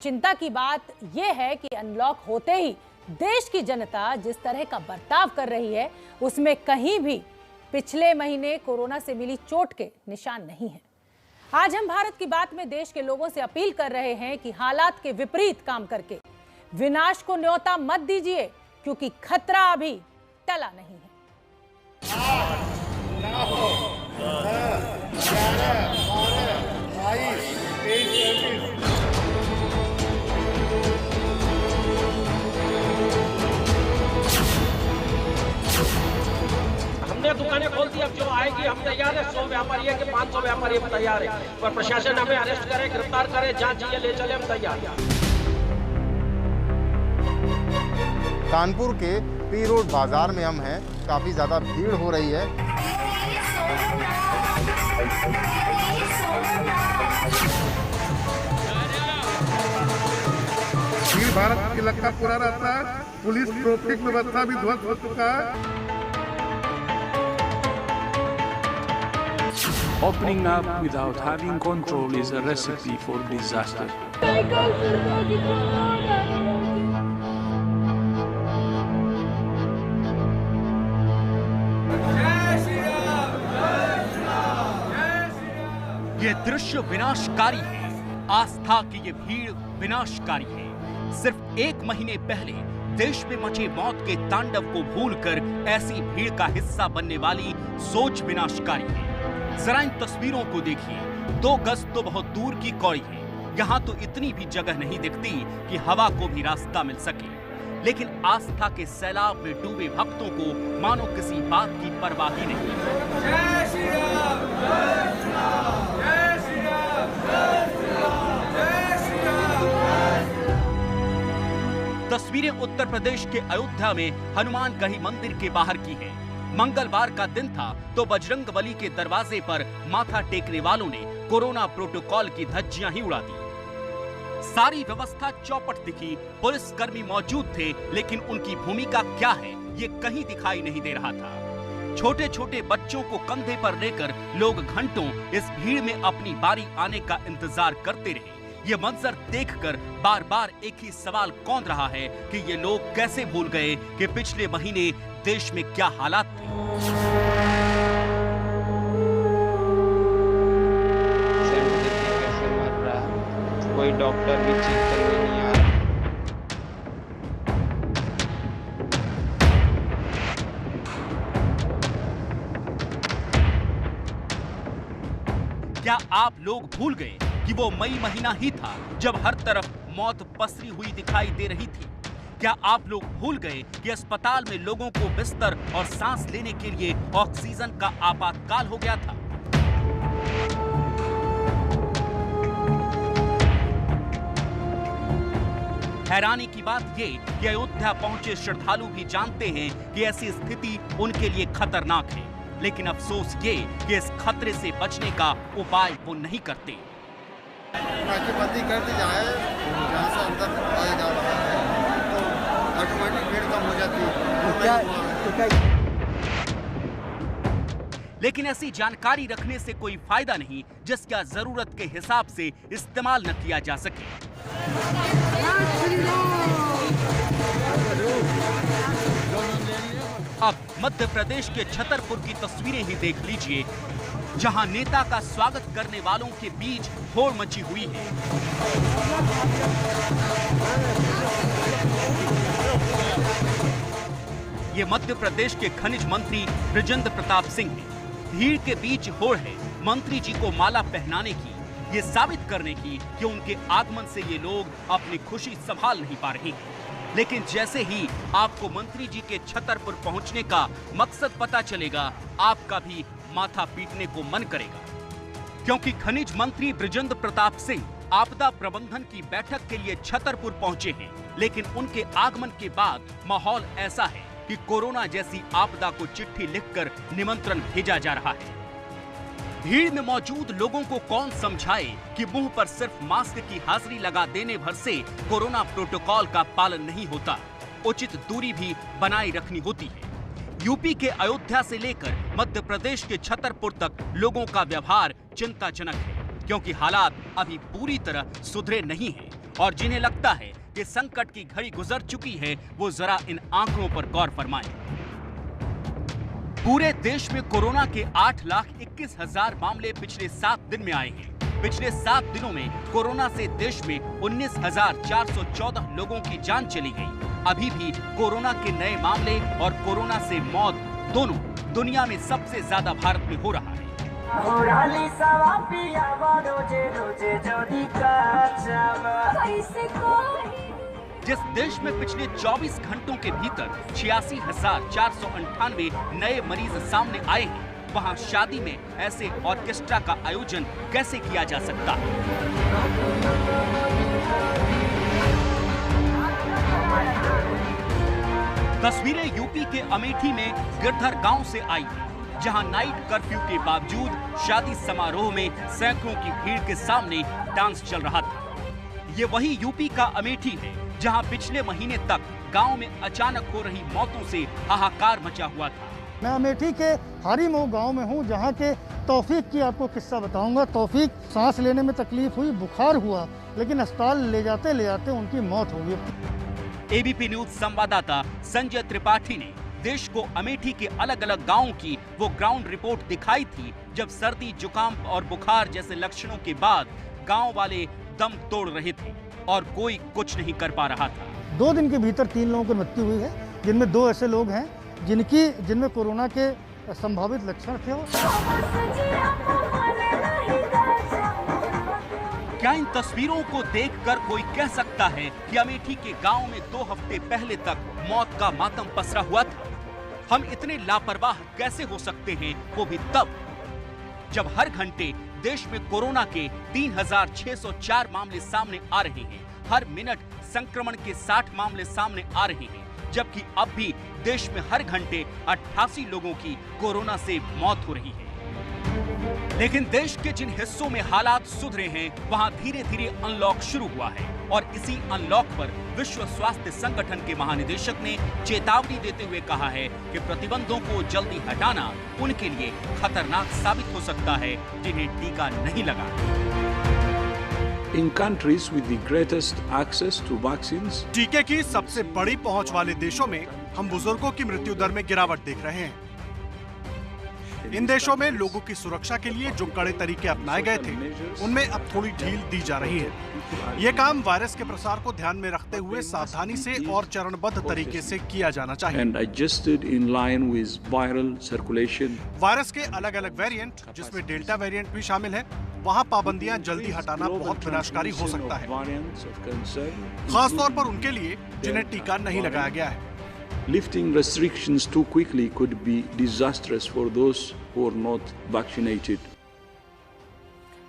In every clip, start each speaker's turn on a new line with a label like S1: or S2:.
S1: चिंता की बात यह है कि अनलॉक होते ही देश की जनता जिस तरह का बर्ताव कर रही है उसमें कहीं भी पिछले महीने कोरोना से मिली चोट के निशान नहीं है। आज हम भारत की बात में देश के लोगों से अपील कर रहे हैं कि हालात के विपरीत काम करके विनाश को न्योता मत दीजिए, क्योंकि खतरा अभी टला नहीं है।
S2: हमने दुकानें खोल दी, अब जो आएगी हम तैयार है। 100 व्यापारी है कि 500 व्यापारी हम तैयार है, पर प्रशासन हमें अरेस्ट करे, गिरफ्तार करे, जांच ये ले चले, हम तैयार हैं।
S3: कानपुर के पी रोड बाजार में हम हैं, काफी ज्यादा भीड़ हो रही है।
S4: भीड़ भारत की इलाका पूरा रहता है। पुलिस ट्रैफिक व्यवस्था भी ध्वस्त हो चुका है।
S5: Opening up without having control is a recipe for disaster.
S6: ये दृश्य विनाशकारी है। आस्था की ये भीड़ विनाशकारी है। सिर्फ एक महीने पहले देश में मचे मौत के तांडव को भूलकर ऐसी भीड़ का हिस्सा बनने वाली सोच विनाशकारी है। जरा इन तस्वीरों को देखिए। 2 गज तो बहुत दूर की कौड़ी है। यहाँ तो इतनी भी जगह नहीं दिखती कि हवा को भी रास्ता मिल सके, लेकिन आस्था के सैलाब में डूबे भक्तों को मानो किसी बात की परवाह ही नहीं। जय श्री राम, जय श्री राम, जय श्री राम, जय श्री राम, जय श्री राम। तस्वीरें उत्तर प्रदेश के अयोध्या में हनुमानगढ़ी मंदिर के बाहर की है। मंगलवार का दिन था तो बजरंगबली के दरवाजे पर माथा टेकने वालों ने कोरोना प्रोटोकॉल की धज्जियां ही उड़ा दी। सारी व्यवस्था चौपट दिखी, पुलिसकर्मी मौजूद थे, लेकिन उनकी भूमिका क्या है ये कहीं दिखाई नहीं दे रहा था। छोटे छोटे बच्चों को कंधे पर लेकर लोग घंटों इस भीड़ में अपनी बारी आने का इंतजार करते रहे। ये मंजर देखकर बार बार एक ही सवाल कौंध रहा है कि ये लोग कैसे भूल गए कि पिछले महीने देश में क्या हालात थे।
S7: कैसे मर रहा है, कोई डॉक्टर भी चेक करने नहीं आ रहा।
S6: क्या आप लोग भूल गए कि वो मई महीना ही था जब हर तरफ मौत पसरी हुई दिखाई दे रही थी? क्या आप लोग भूल गए कि अस्पताल में लोगों को बिस्तर और सांस लेने के लिए ऑक्सीजन का आपातकाल हो गया था? हैरानी की बात ये कि अयोध्या पहुंचे श्रद्धालु भी जानते हैं कि ऐसी स्थिति उनके लिए खतरनाक है, लेकिन अफसोस ये कि इस खतरे से बचने का उपाय वो नहीं करते।
S3: नाकेबंदी कर दी जाए, जहाँ से अंदर आया जा रहा है तो ऑटोमेटिक भीड़ कम हो जाती है।
S6: लेकिन ऐसी जानकारी रखने से कोई फायदा नहीं जिसका जरूरत के हिसाब से इस्तेमाल न किया जा सके। अब मध्य प्रदेश के छतरपुर की तस्वीरें ही देख लीजिए, जहां नेता का स्वागत करने वालों के बीच होड़ मची हुई है। ये मध्य प्रदेश के खनिज मंत्री बृजेंद्र प्रताप सिंह हैं। भीड़ के बीच होड़ है मंत्री जी को माला पहनाने की, ये साबित करने की कि उनके आगमन से ये लोग अपनी खुशी संभाल नहीं पा रहे हैं। लेकिन जैसे ही आपको मंत्री जी के छतरपुर पहुंचने का मकसद पता चलेगा, आपका भी माथा पीटने को मन करेगा, क्योंकि खनिज मंत्री बृजेंद्र प्रताप सिंह आपदा प्रबंधन की बैठक के लिए छतरपुर पहुंचे हैं। लेकिन उनके आगमन के बाद माहौल ऐसा है कि कोरोना जैसी आपदा को चिट्ठी लिखकर निमंत्रण भेजा जा रहा है। भीड़ में मौजूद लोगों को कौन समझाए कि मुंह पर सिर्फ मास्क की हाजिरी लगा देने भर से कोरोना प्रोटोकॉल का पालन नहीं होता, उचित दूरी भी बनाए रखनी होती है। यूपी के अयोध्या से लेकर मध्य प्रदेश के छतरपुर तक लोगों का व्यवहार चिंताजनक है, क्योंकि हालात अभी पूरी तरह सुधरे नहीं हैं और जिन्हें लगता है कि संकट की घड़ी गुजर चुकी है, वो जरा इन आंकड़ों पर गौर फरमाएं। पूरे देश में कोरोना के 8,21,000 मामले पिछले 7 दिन में आए हैं। पिछले 7 दिनों में कोरोना से देश में 19,414 लोगों की जान चली गई। अभी भी कोरोना के नए मामले और कोरोना से मौत दोनों दुनिया में सबसे ज्यादा भारत में हो रहा है। जिस देश में पिछले 24 घंटों के भीतर 86,498 नए मरीज सामने आए हैं, वहां शादी में ऐसे ऑर्केस्ट्रा का आयोजन कैसे किया जा सकता है? तस्वीरें यूपी के अमेठी में गिरधर गांव से आई हैं, जहां नाइट कर्फ्यू के बावजूद शादी समारोह में सैकड़ों की भीड़ के सामने डांस चल रहा था। ये वही यूपी का अमेठी है जहां पिछले महीने तक गांव में अचानक हो रही मौतों से हाहाकार मचा हुआ था।
S8: मैं अमेठी के हारीमऊ गांव में हूं, जहां के तौफीक की आपको किस्सा बताऊंगा। तौफीक सांस लेने में तकलीफ हुई, बुखार हुआ, लेकिन अस्पताल ले जाते उनकी मौत हो गई।
S6: एबीपी न्यूज संवाददाता संजय त्रिपाठी ने देश को अमेठी के अलग अलग गांवों की वो ग्राउंड रिपोर्ट दिखाई थी, जब सर्दी, जुकाम और बुखार जैसे लक्षणों के बाद गांव वाले दम तोड़ रहे थे और कोई कुछ नहीं कर पा रहा था।
S8: 2 दिन के भीतर 3 लोगों की मृत्यु हुई है, जिनमें 2 ऐसे लोग हैं जिनमें कोरोना के संभावित लक्षण थे।
S6: क्या इन तस्वीरों को देखकर कोई कह सकता है कि अमेठी के गांव में 2 हफ्ते पहले तक मौत का मातम पसरा हुआ था? हम इतने लापरवाह कैसे हो सकते हैं, वो भी तब जब हर घंटे देश में कोरोना के 3,604 मामले सामने आ रहे हैं। हर मिनट संक्रमण के 60 मामले सामने आ रहे हैं, जबकि अब भी देश में हर घंटे 88 लोगों की कोरोना से मौत हो रही है। लेकिन देश के जिन हिस्सों में हालात सुधरे हैं, वहां धीरे धीरे अनलॉक शुरू हुआ है और इसी अनलॉक पर विश्व स्वास्थ्य संगठन के महानिदेशक ने चेतावनी देते हुए कहा है कि प्रतिबंधों को जल्दी हटाना उनके लिए खतरनाक साबित हो सकता है जिन्हें टीका नहीं लगा।
S5: In countries with the greatest access to vaccines,
S9: टीके की सबसे बड़ी पहुंच वाले देशों में हम बुजुर्गों की मृत्यु दर में गिरावट देख रहे हैं। इन देशों में लोगों की सुरक्षा के लिए जो कड़े तरीके अपनाए गए थे, उनमें अब थोड़ी ढील दी जा रही है। ये काम वायरस के प्रसार को ध्यान में रखते हुए सावधानी से और चरणबद्ध तरीके से किया जाना चाहिए।
S5: and adjusted in line with viral circulation.
S9: Virus के अलग अलग वेरिएंट, जिसमें डेल्टा वेरिएंट भी शामिल है, वहाँ पाबंदियां जल्दी हटाना बहुत विनाशकारी हो सकता है, खासतौर पर उनके लिए जिन्हें टीका नहीं लगाया गया है।
S5: Lifting restrictions too quickly could be disastrous for those who are not vaccinated.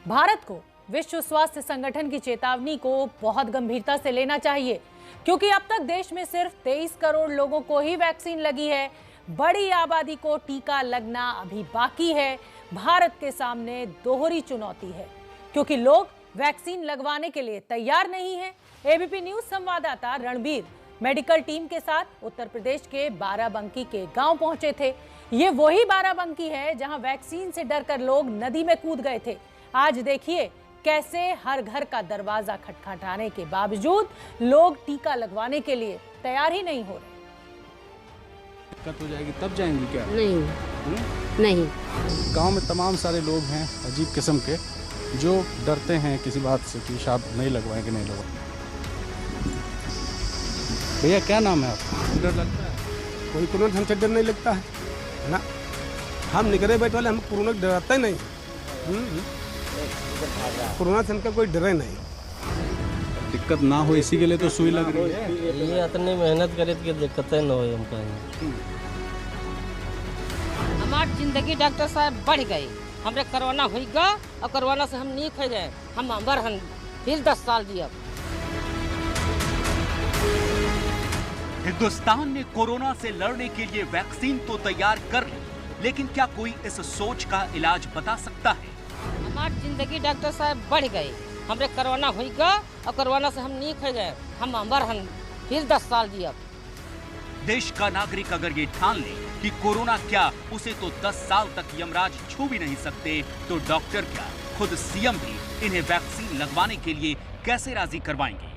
S1: Bharat को विश्व स्वास्थ्य संगठन की चेतावनी को बहुत गंभीरता से लेना चाहिए, क्योंकि अब तक देश में सिर्फ 23 करोड़ लोगों को ही वैक्सीन लगी है। बड़ी आबादी को टीका लगना अभी बाकी है। भारत के सामने दोहरी चुनौती है, क्योंकि लोग वैक्सीन लगवाने के लिए तैयार नहीं है। एबीपी न्यूज संवाददाता रणबीर मेडिकल टीम के साथ उत्तर प्रदेश के बाराबंकी के गांव पहुंचे थे। ये वही बाराबंकी है जहां वैक्सीन से डरकर लोग नदी में कूद गए थे। आज देखिए कैसे हर घर का दरवाजा खटखटाने के बावजूद लोग टीका लगवाने के लिए तैयार ही नहीं हो रहे।
S10: दिक्कत हो जाएगी तब जाएंगी क्या?
S11: नहीं।
S10: गांव में तमाम सारे लोग हैं अजीब किस्म के, जो डरते हैं किसी बात से कि शायद नहीं लगवाएंगे, नहीं लगवाएंगे। भैया क्या नाम है आपका?
S12: डर लगता है? कोई कोरोना हमसे डर नहीं लगता है ना। हम निकले बैठे वाले, हम कोरोना डरते नहीं। कोरोना से हमका कोई डरे नहीं।
S10: दिक्कत ना हो इसी के लिए तो सुई लग रही है।
S13: ये इतनी मेहनत करे कि दिक्कतें न हो हमका।
S11: हमारी जिंदगी डॉक्टर साहब बढ़ गई। हमरे कोरोना होगा और कोरोना से हम नहीं खा जाए, हम अमर हम फिर 10 साल जिया।
S6: हिंदुस्तान ने कोरोना से लड़ने के लिए वैक्सीन तो तैयार कर ली, लेकिन क्या कोई इस सोच का इलाज बता सकता है?
S11: हमारी जिंदगी डॉक्टर साहब बढ़ गई। हमरे कोरोना होगा और कोरोना से हम नहीं खा जाए, हम अमर हम फिर 10 साल जिया।
S6: देश का नागरिक अगर ये ठान ले कि कोरोना क्या, उसे तो 10 साल तक यमराज छू भी नहीं सकते, तो डॉक्टर क्या, खुद सीएम भी इन्हें वैक्सीन लगवाने के लिए कैसे राजी करवाएंगे?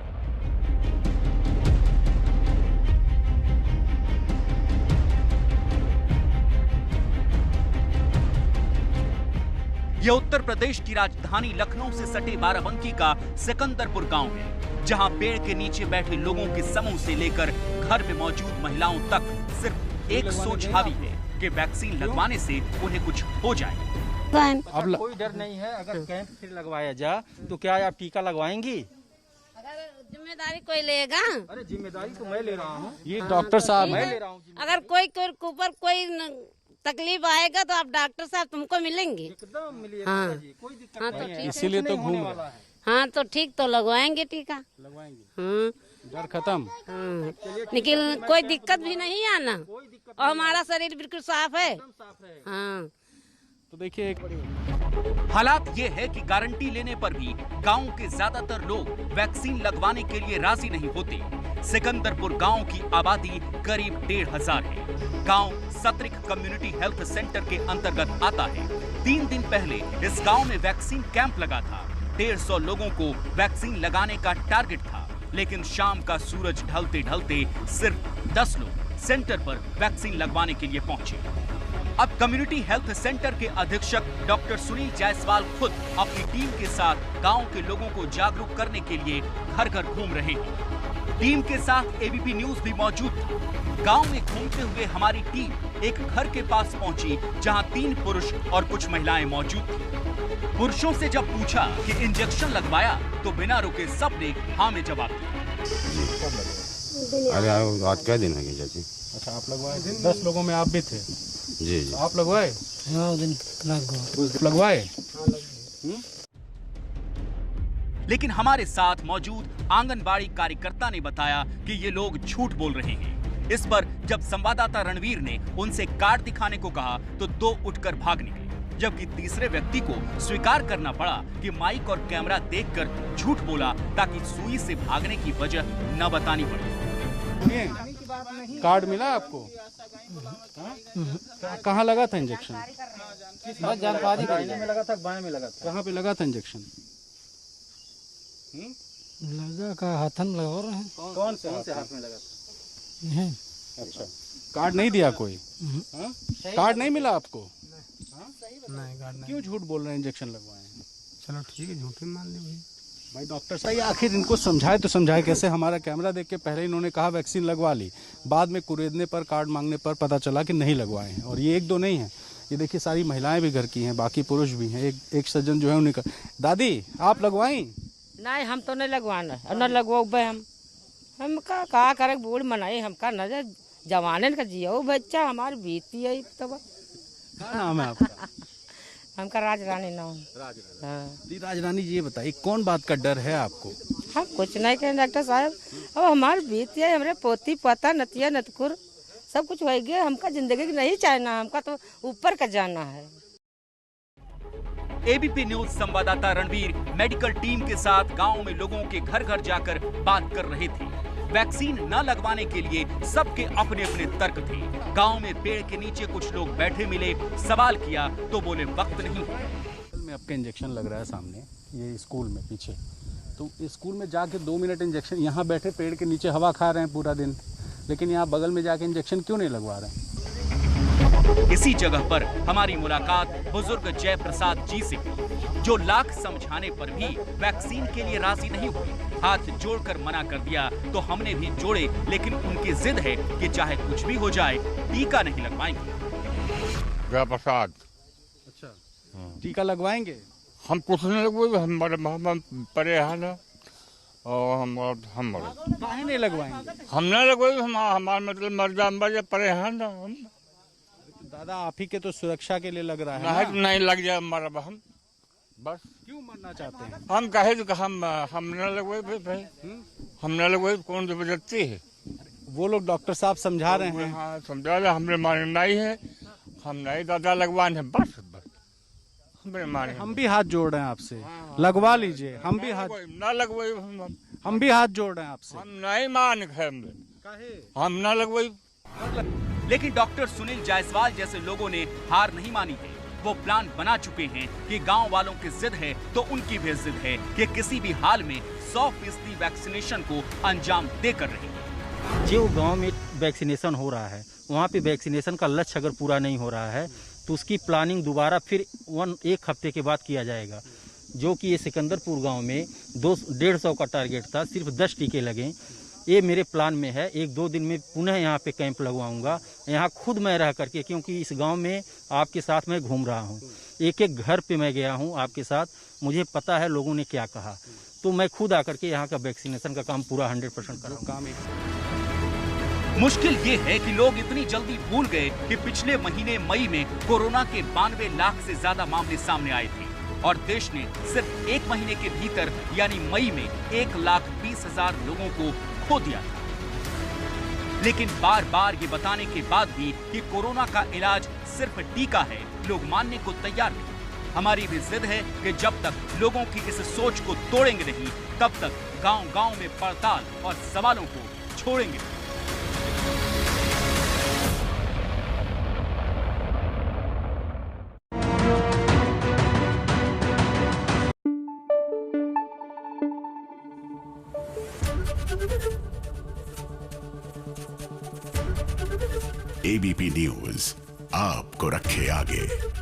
S6: ये उत्तर प्रदेश की राजधानी लखनऊ से सटे बाराबंकी का सिकंदरपुर गांव है, जहां पेड़ के नीचे बैठे लोगों के समूह से लेकर घर में मौजूद महिलाओं तक सिर्फ एक सोच हावी है कि वैक्सीन लगवाने से उन्हें कुछ हो जाए।
S14: अब कोई डर नहीं है। अगर कैंप फिर लगवाया जा तो क्या आप टीका लगवाएंगी?
S11: अगर जिम्मेदारी कोई लेगा?
S14: अरे जिम्मेदारी तो मैं ले रहा हूँ,
S10: ये डॉक्टर साहब
S14: मैं ले रहा हूँ।
S11: अगर कोई ऊपर कोई तकलीफ आएगा तो आप डॉक्टर साहब तुमको मिलेंगे।
S14: एकदम मिलिएगा।
S11: हाँ,
S14: कोई दिक्कत
S11: हाँ, तो
S14: नहीं है।
S10: इसीलिए तो घूम रहा है।
S11: हाँ तो ठीक, तो लगवाएंगे टीका,
S10: लगवाएंगे, डर खत्म।
S11: लेकिन कोई दिक्कत भी नहीं आना, और हमारा शरीर बिल्कुल साफ है। हाँ
S10: तो देखिए,
S6: हालात ये है कि गारंटी लेने पर भी गांव के ज्यादातर लोग वैक्सीन लगवाने के लिए राजी नहीं होते। सिकंदरपुर गांव की आबादी करीब 1500 है। गांव सत्रिक कम्युनिटी हेल्थ सेंटर के अंतर्गत आता है। 3 दिन पहले इस गांव में वैक्सीन कैंप लगा था। 150 लोगों को वैक्सीन लगाने का टारगेट था, लेकिन शाम का सूरज ढलते ढलते सिर्फ 10 लोग सेंटर पर वैक्सीन लगवाने के लिए पहुंचे। अब कम्युनिटी हेल्थ सेंटर के अधीक्षक डॉक्टर सुनील जायसवाल खुद अपनी टीम के साथ गांव के लोगों को जागरूक करने के लिए घर घर घूम रहे हैं। टीम के साथ एबीपी न्यूज भी मौजूद था। गांव में घूमते हुए हमारी टीम एक घर के पास पहुंची, जहां 3 पुरुष और कुछ महिलाएं मौजूद थी। पुरुषों से जब पूछा कि इंजेक्शन लगवाया तो बिना रुके सबने हाँ में जवाब दिया।
S15: अरे आज क्या दिन है चाची?
S10: अच्छा, आप लगवाए? 10 लोगों में आप भी थे?
S15: जी जी।
S10: आप लगवाए?
S16: हाँ, दिन
S10: लगवाए।
S6: लेकिन हमारे साथ मौजूद आंगनबाड़ी कार्यकर्ता ने बताया कि ये लोग झूठ बोल रहे हैं। इस पर जब संवाददाता रणवीर ने उनसे कार्ड दिखाने को कहा तो 2 उठकर भाग निकले, जबकि तीसरे व्यक्ति को स्वीकार करना पड़ा कि माइक और कैमरा देखकर झूठ बोला ताकि सुई से भागने की वजह न बतानी पड़े।
S10: कार्ड मिला आपको? कहाँ लगा था इंजेक्शन?
S14: जानकारी में लगा था, बाएं में लगा था।
S10: कहाँ पे लगा था इंजेक्शन?
S16: लगा का हाथन लगा रहे हैं।
S14: कौन से हाथ में लगा था?
S10: अच्छा, कार्ड नहीं दिया कोई? कार्ड नहीं मिला आपको?
S16: नहीं, कार्ड नहीं।
S10: क्यों झूठ बोल रहे हैं इंजेक्शन लगवाए हैं?
S16: चलो ठीक है, झूठ मान ली
S10: भाई। डॉक्टर साहब आखिर इनको समझाए तो समझाए कैसे? हमारा कैमरा देख के पहले इन्होंने कहा वैक्सीन लगवा ली, बाद में कुरेदने पर, कार्ड मांगने पर पता चला कि नहीं लगवाए हैं। और ये 1-2 नहीं है, ये देखिए सारी महिलाएं भी घर की हैं, बाकी पुरुष भी हैं। एक सज्जन जो है उन्हें कहा, दादी आप लगवाई?
S11: नहीं, हम तो नहीं लगवाना, न लगवाओ। हम का करे, बूढ़ मनाई हमका नजर जवाने का जियो बच्चा हमारी बीती है। तब
S10: क्या नाम है आपका?
S11: हमका राजरानी नाम।
S10: राजरानी जी, ये बताइए कौन बात का डर है आपको?
S11: हम कुछ नहीं कहें डॉक्टर साहब, अब हमारी बीती है, हमारे पोती पोता नतिया नतकुर सब कुछ हो गया। हमका जिंदगी नहीं चाहना, हमका तो ऊपर का जाना है।
S6: एबीपी न्यूज संवाददाता रणवीर मेडिकल टीम के साथ गांव में लोगों के घर घर जाकर बात कर रहे थे। वैक्सीन न लगवाने के लिए सबके अपने अपने तर्क थे। गांव में पेड़ के नीचे कुछ लोग बैठे मिले, सवाल किया तो बोले वक्त नहीं है।
S10: में आपका इंजेक्शन लग रहा है सामने, ये स्कूल में पीछे, तो स्कूल में जाके 2 मिनट इंजेक्शन, यहाँ बैठे पेड़ के नीचे हवा खा रहे हैं पूरा दिन, लेकिन यहाँ बगल में जाके इंजेक्शन क्यों नहीं लगवा रहे हैं?
S6: इसी जगह पर हमारी मुलाकात बुजुर्ग जय प्रसाद जी से, जो लाख समझाने पर भी वैक्सीन के लिए राजी नहीं हुए। हाथ जोड़कर मना कर दिया तो हमने भी जोड़े, लेकिन उनकी जिद है कि चाहे कुछ भी हो जाए टीका नहीं लगवाएंगे।
S15: जय प्रसाद।
S10: अच्छा, टीका लगवाएंगे?
S15: हम कुछ नहीं लगवाएंगे, हम परेशान और हम
S10: काहे नहीं लगवाएंगे?
S15: हम नहीं लगवाएंगे, हमारा मतलब मर परेशान हम।
S10: दादा आप ही के तो सुरक्षा के लिए लग रहा है
S15: नहीं लग जाए हमारा, हम बस
S10: क्यों मरना चाहते हैं?
S15: हम कहे तो हम न लगवाए भाई, हम न लगवाए, कौन जबरदस्ती है?
S10: वो लोग डॉक्टर साहब समझा रहे हैं।
S15: हाँ समझा रहे, हमने माने नहीं है, हम नहीं दादा लगवाने हैं, बस हमने माने।
S10: हम भी हाथ जोड़ रहे हैं आपसे, लगवा लीजिए। हम भी हाथ
S15: न लगवाए,
S10: हम भी हाथ जोड़ रहे हैं आपसे।
S15: हम नहीं मान, हम न लगवाए।
S6: लेकिन डॉक्टर सुनील जायसवाल जैसे लोगों ने हार नहीं मानी है। वो प्लान बना चुके हैं कि गांव वालों की जिद है तो उनकी भी जिद है कि किसी भी हाल में 100% वैक्सीनेशन को अंजाम देकर रहेंगे।
S14: जो गांव में वैक्सीनेशन हो रहा है, वहाँ पे वैक्सीनेशन का लक्ष्य अगर पूरा नहीं हो रहा है तो उसकी प्लानिंग दोबारा फिर 1 हफ्ते के बाद किया जाएगा। जो कि ये सिकंदरपुर गांव में 150 का टारगेट था, सिर्फ 10 टीके लगे। ये मेरे प्लान में है, 1-2 दिन में पुनः यहाँ पे कैंप लगवाऊंगा। यहाँ खुद मैं रह करके, क्योंकि इस गांव में आपके साथ मैं घूम रहा हूँ, एक घर पे मैं गया हूँ आपके साथ, मुझे पता है लोगों ने क्या कहा, तो मैं खुद आकर के यहाँ का वैक्सीनेशन का काम पूरा 100% करूँगा।
S6: मुश्किल ये है कि लोग इतनी जल्दी भूल गए कि पिछले महीने मई में कोरोना के 92 लाख से ज्यादा मामले सामने आए थे और देश ने सिर्फ 1 महीने के भीतर यानी मई में 1,20,000 लोगों को खो दिया था। लेकिन बार बार ये बताने के बाद भी कि कोरोना का इलाज सिर्फ टीका है, लोग मानने को तैयार नहीं। हमारी भी जिद है कि जब तक लोगों की इस सोच को तोड़ेंगे नहीं, तब तक गांव-गांव में पड़ताल और सवालों को छोड़ेंगे नहीं।
S17: एबीपी न्यूज आपको रखे आगे।